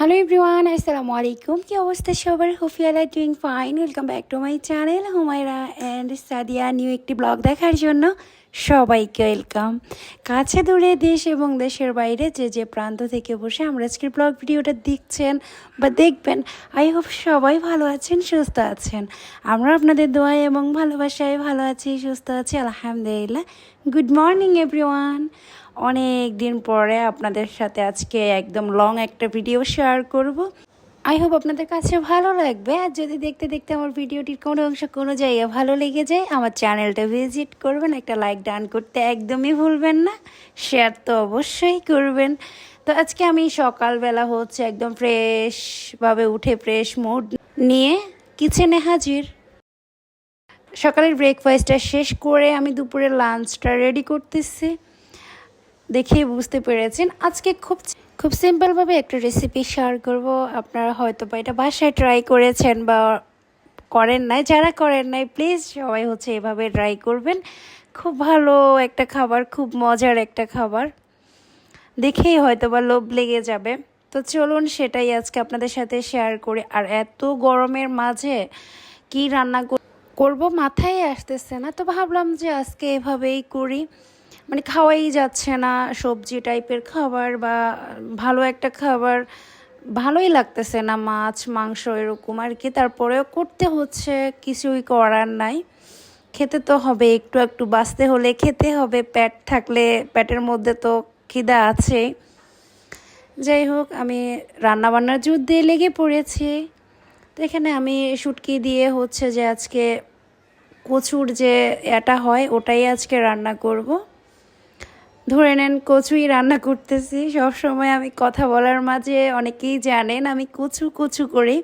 Hello everyone, আসসালামু আলাইকুম। কি অবস্থা সবার? Hope you are doing fine. Welcome back to my channel Humaira and Sadia. New একটি ব্লগ দেখার জন্য সবাইকে ওয়েলকাম। কাছে দূরে দেশ এবং দেশের বাইরে যে যে প্রান্ত থেকে বসে আমরা আজকের ব্লগ ভিডিওটা দেখছেন বা দেখবেন, আই হোপ সবাই ভালো আছেন, সুস্থ আছেন। আমরা আপনাদের দোয়ায় এবং ভালোবাসায় ভালো আছি, সুস্থ আছি, আলহামদুলিল্লাহ। Good morning everyone. অনেক দিন পরে আপনাদের সাথে আজকে একদম লং একটা ভিডিও শেয়ার করব। আই হোপ আপনাদের কাছে ভালো লাগবে। আর যদি দেখতে দেখতে আমার ভিডিওটির কোনো অংশ কোনো জায়গায় ভালো লেগে যায়, আমার চ্যানেলটা ভিজিট করবেন, একটা লাইক ডান করতে একদমই ভুলবেন না, শেয়ার তো অবশ্যই করবেন। তো আজকে আমি সকালবেলা হচ্ছে একদম ফ্রেশভাবে উঠে ফ্রেশ মুড নিয়ে কিচেনে হাজির। সকালের ব্রেকফাস্টটা শেষ করে আমি দুপুরের লাঞ্চটা রেডি করতেছি। দেখেই বুঝতে পেরেছেন আজকে খুব খুব সিম্পলভাবে একটা রেসিপি শেয়ার করব। আপনারা হয়তো বা এটা বাসায় ট্রাই করেছেন বা করেন নাই, যারা করেন নাই প্লিজ সবাই হচ্ছে এভাবে ট্রাই করবেন। খুব ভালো একটা খাবার, খুব মজার একটা খাবার, দেখেই হয়তো বা লোভ লেগে যাবে। তো চলুন সেটাই আজকে আপনাদের সাথে শেয়ার করি। আর এত গরমের মাঝে কি রান্না করব মাথায় আসতেছে না, তো ভাবলাম যে আজকে এভাবেই করি। মানে খাওয়াই যাচ্ছে না সবজি টাইপের খাবার বা ভালো একটা খাবার, ভালোই লাগতেছে না, মাছ মাংস এরকম আর কি। তারপরেও করতে হচ্ছে, কিছুই করার নাই, খেতে তো হবে, একটু একটু বাঁচতে হলে খেতে হবে। পেট থাকলে পেটের মধ্যে তো খিদা আছে। যাই হোক, আমি রান্নাবান্নার যুদ্ধে লেগে পড়েছি। তো এখানে আমি শুটকি দিয়ে হচ্ছে যে আজকে কচুর যে এটা হয় ওটাই আজকে রান্না করব। ধরে নেন কচুই রান্না করতেছি। সব সময় আমি কথা বলার মাঝে অনেকেই জানেন আমি কচু কচু করি,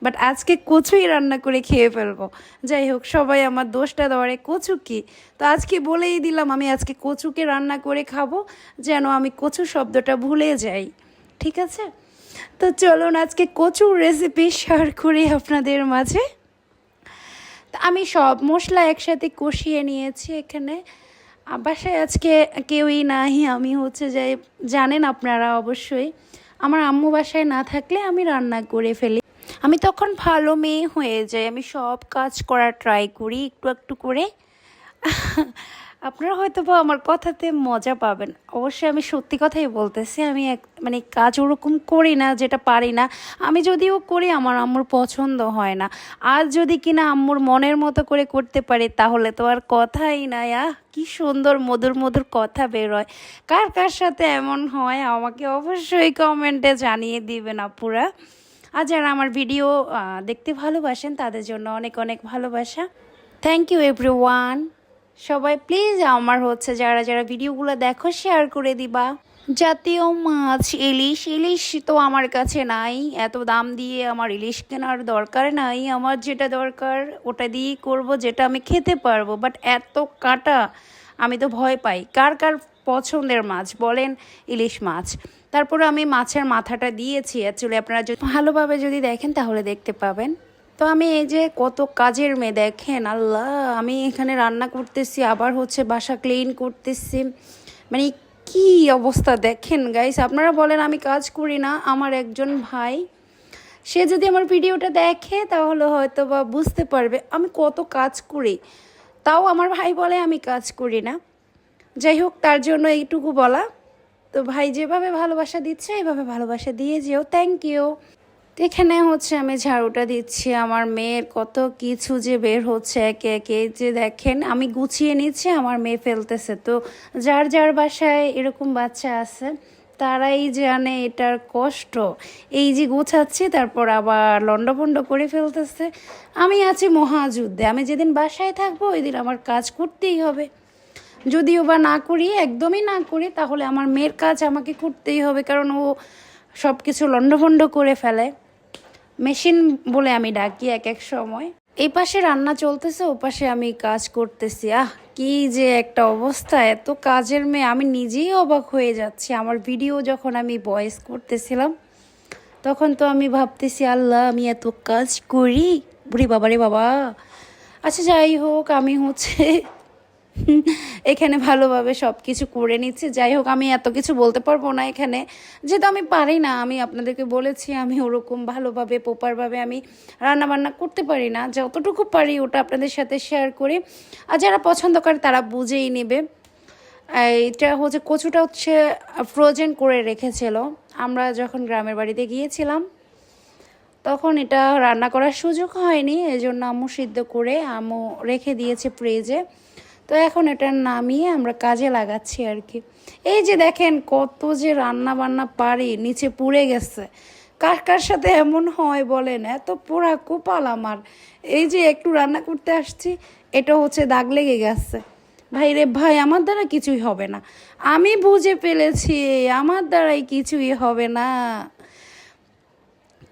বাট আজকে কচুই রান্না করে খেয়ে ফেলবো। যাই হোক, সবাই আমার দোষটা ধরে কচু কি, তো আজকে বলেই দিলাম আমি আজকে কচুকে রান্না করে খাবো, যেন আমি কচু শব্দটা ভুলে যাই। ঠিক আছে, তো চলুন আজকে কচুর রেসিপি শেয়ার করি আপনাদের মাঝে। আমি সব মশলা একসাথে কষিয়ে নিয়েছি এখানে। বাসায় আজকে কেউই নাই, আমি হচ্ছে যে জানেন আপনারা অবশ্যই, আমার আম্মু বাসায় না থাকলে আমি রান্না করে ফেলি। আমি তখন ভালো মেয়ে হয়ে যাই, আমি সব কাজ করার ট্রাই করি একটু একটু করে। আপনারা হয়তো বা আমার কথাতে মজা পাবেন, অবশ্যই আমি সত্যি কথাই বলতেছি। আমি মানে কাজ ওরকম করি না যেটা পারি না। আমি যদিও করি আমার আম্মুর পছন্দ হয় না। আর যদি কিনা আম্মুর মনের মতো করে করতে পারি তাহলে তো আর কথাই নাই। কি সুন্দর মধুর মধুর কথা বেরোয়। কার কার সাথে এমন হয় আমাকে অবশ্যই কমেন্টে জানিয়ে দিবেন আপুরা। আর যারা আমার ভিডিও দেখতে ভালোবাসেন তাদের জন্য অনেক অনেক ভালোবাসা। Thank you everyone. সবাই প্লিজ আমার হচ্ছে যারা যারা ভিডিওগুলো দেখো শেয়ার করে দিবা। জাতীয় মাছ ইলিশ, ইলিশ তো আমার কাছে নাই, এত দাম দিয়ে আমার ইলিশ কেনার দরকার নাই। আমার যেটা দরকার ওটা দিয়েই করব, যেটা আমি খেতে পারবো। বাট এত কাটা, আমি তো ভয় পাই। কার কার পছন্দের মাছ বলেন? ইলিশ মাছ। তারপরে আমি মাছের মাথাটা দিয়েছি, অ্যাকচুয়ালি আপনারা যদি ভালোভাবে যদি দেখেন তাহলে দেখতে পাবেন। তো আমি এই যে কত কাজের মেয়ে দেখেন, আল্লাহ, আমি এখানে রান্না করতেছি আবার হচ্ছে বাসা ক্লিন করতেছি, মানে কি অবস্থা দেখেন গাইস। আপনারা বলেন আমি কাজ করি না, আমার একজন ভাই, সে যদি আমার ভিডিওটা দেখে তাহলে হয়তো বা বুঝতে পারবে আমি কত কাজ করি। তাও আমার ভাই বলে আমি কাজ করি না। যাই হোক, তার জন্য এইটুকু বলা। তো ভাই যেভাবে ভালোবাসা দিচ্ছে এইভাবে ভালোবাসা দিয়ে যেও, থ্যাংক ইউ। তো এখানে হচ্ছে আমি ঝাড়ুটা দিচ্ছি, আমার মেয়ের কত কিছু যে বের হচ্ছে একে একে, যে দেখেন আমি গুছিয়ে নিচ্ছি, আমার মেয়ে ফেলতেছে। তো যার যার বাসায় এরকম বাচ্চা আছে তারাই জানে এটার কষ্ট। এই যে গোছাচ্ছি তারপর আবার লন্ডভন্ড করে ফেলতেছে। আমি আছি মহাযুদ্ধে, আমি যেদিন বাসায় থাকবো ওই দিন আমার কাজ করতেই হবে। যদিও বা না করি, একদমই না করি, তাহলে আমার মেয়ের কাজ আমাকে করতেই হবে, কারণ ও সব কিছু লন্ডভন্ড করে ফেলে। মেশিন বলে আমি ডাকি এক এক সময়। এই পাশে রান্না চলতেছে, ও পাশে আমি কাজ করতেছি। কি যে একটা অবস্থা, এত কাজের মেয়ে, আমি নিজেই অবাক হয়ে যাচ্ছি। আমার ভিডিও যখন আমি ভয়েস করতেছিলাম তখন তো আমি ভাবতেছি আল্লাহ আমি এত কাজ করি, বুড়ি বাবা রে বাবা। আচ্ছা যাই হোক, আমি হচ্ছে এখানে ভালোভাবে সব কিছু করে নিচ্ছে। যাই হোক, আমি এত কিছু বলতে পারবো না এখানে, যেহেতু আমি পারি না। আমি আপনাদেরকে বলেছি আমি ওরকম ভালোভাবে প্রপারভাবে আমি রান্নাবান্না করতে পারি না। যতটুকু পারি ওটা আপনাদের সাথে শেয়ার করি, আর যারা পছন্দ করে তারা বুঝেই নেবে। এটা হচ্ছে কচুটা হচ্ছে ফ্রোজেন করে রেখেছিল। আমরা যখন গ্রামের বাড়িতে গিয়েছিলাম তখন এটা রান্না করার সুযোগ হয়নি, এজন্য আম্মু সিদ্ধ করে আম্মু রেখে দিয়েছে ফ্রিজে। তো এখন এটা নামিয়ে আমরা কাজে লাগাচ্ছি আর কি। এই যে দেখেন কত যে রান্না বান্না পারি, নিচে পুড়ে গেছে। কার কার সাথে এমন হয় বলেন, এত পোড়া কপাল আমার। এই যে একটু রান্না করতে আসছি, এটা হচ্ছে দাগ লেগে গেছে। ভাই রে ভাই, আমার দ্বারা কিছুই হবে না। আমি বুঝে ফেলেছি আমার দ্বারাই কিছুই হবে না।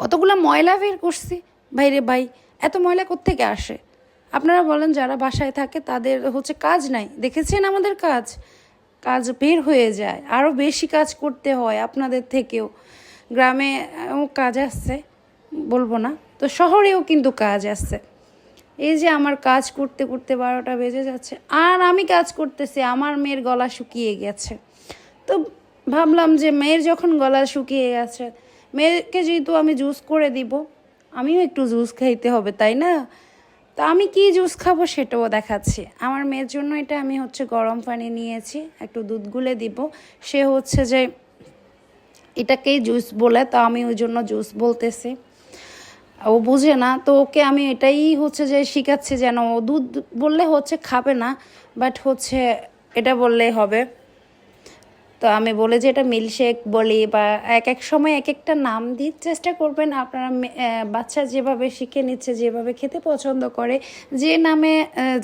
কতগুলো ময়লা বের করছি। ভাই রে ভাই, এত ময়লা কোত্থেকে আসে? আপনারা বলেন, যারা বাসায় থাকে তাদের হচ্ছে কাজ নাই, দেখেছেন আমাদের কাজ কাজ বের হয়ে যায়, আরও বেশি কাজ করতে হয় আপনাদের থেকেও। গ্রামে কাজ আছে, বলবো না তো, শহরেও কিন্তু কাজ আছে। এই যে আমার কাজ করতে করতে 12টা বেজে যাচ্ছে, আর আমি কাজ করতেছি, আমার মেয়ের গলা শুকিয়ে গেছে। তো ভাবলাম যে মেয়ের যখন গলা শুকিয়ে গেছে, মেয়েকে যেহেতু আমি জুস করে দিব, আমিও একটু জুস খাইতে হবে, তাই না? তো আমি কি জুস খাবো সেটাও দেখাচ্ছি। আমার মেয়ের জন্য এটা আমি হচ্ছে গরম পানি নিয়েছি, একটু দুধ গুলে দিব। সে হচ্ছে যে এটাকেই জুস বলে, তো আমি ওই জন্য জুস বলতেছি। ও বুঝে না, তো ওকে আমি এটাই হচ্ছে যে শিখাচ্ছি, যেন ও দুধ বললে হচ্ছে খাবে না, বাট হচ্ছে এটা বললেই হবে। তো আমি বলে যে এটা মিল্কশেক বলি, বা এক এক সময় এক একটা নাম দিই। চেষ্টা করবেন আপনারা, বাচ্চা যেভাবে শিখে নিচ্ছে, যেভাবে খেতে পছন্দ করে, যে নামে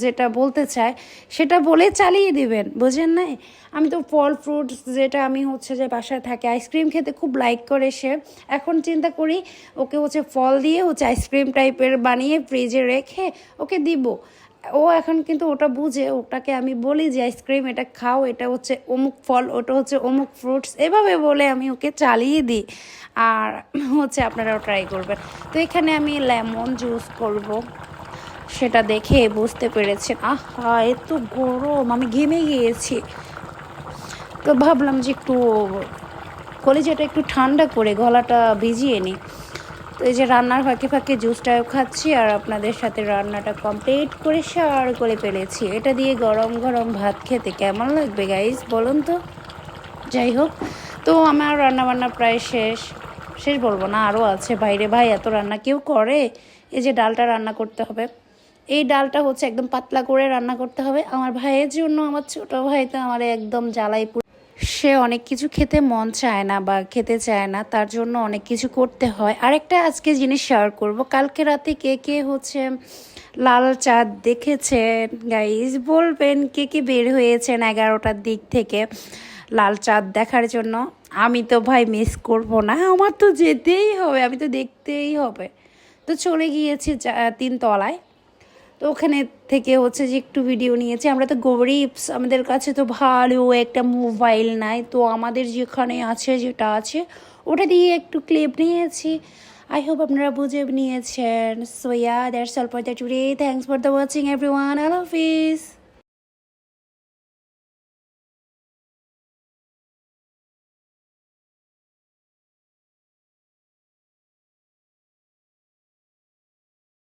যেটা বলতে চায় সেটা বলে চালিয়ে দিবেন, বুঝেন নাই? আমি তো ফল ফ্রুটস, যেটা আমি হচ্ছে যে বাসায় থাকে, আইসক্রিম খেতে খুব লাইক করে সে। এখন চিন্তা করি ওকে হচ্ছে ফল দিয়ে হচ্ছে আইসক্রিম টাইপের বানিয়ে ফ্রিজে রেখে ওকে দিব। ও এখন কিন্তু ওটা বুঝে, ওটাকে আমি বলি যে আইসক্রিম এটা খাও, এটা হচ্ছে অমুক ফল, ওটা হচ্ছে অমুক ফ্রুটস, এভাবে বলে আমি ওকে চালিয়ে দিই। আর হচ্ছে আপনারাও ট্রাই করবেন। তো এখানে আমি লেমন জুস করব, সেটা দেখে বুঝতে পেরেছেন। আহা, এত গরম, আমি ঘেমে গিয়েছি। তো ভাবলাম যে একটু কলিজাটা একটু ঠান্ডা করে গলাটা ভিজিয়ে নিই। তো এই যে রান্নার ফাঁকে ফাঁকে জুসটাও খাচ্ছি, আর আপনাদের সাথে রান্নাটা কমপ্লিট করে শেয়ার করে ফেলেছি। এটা দিয়ে গরম গরম ভাত খেতে কেমন লাগবে গাইস বলুন তো। যাই হোক, তো আমার রান্নাবান্না প্রায় শেষ। শেষ বলবো না, আরও আছে। বাইরে ভাই, এত রান্না কেউ করে? এই যে ডালটা রান্না করতে হবে, এই ডালটা হচ্ছে একদম পাতলা করে রান্না করতে হবে আমার ভাইয়ের জন্য। আমার ছোটো ভাই তো আমার একদম জ্বালাই, সে অনেক কিছু খেতে মন চায় না বা খেতে চায় না, তার জন্য অনেক কিছু করতে হয়। আরেকটা আজকে জিনিস শেয়ার করব, কালকে রাতে কে কে হচ্ছে লাল চাঁদ দেখেছেন গাইজ? বলবেন কে কে বের হয়েছেন 11টার দিক থেকে লাল চাঁদ দেখার জন্য। আমি তো ভাই মিস করব না, আমার তো যেতেই হবে, আমি তো দেখতেই হবে। তো চলে গিয়েছি 3 তলায়। তো ওখানে থেকে হচ্ছে যে একটু ভিডিও নিয়েছি। আমরা তো গরিবস, আমাদের কাছে তো ভালো একটা মোবাইল নাই, তো আমাদের যেখানে আছে, যেটা আছে ওটা দিয়ে একটু ক্লিপ নিয়েছি। আই হোপ আপনারা বুঝে নিয়েছেন। So yeah, that's all for the today. Thanks for the watching everyone. Allah Hafiz.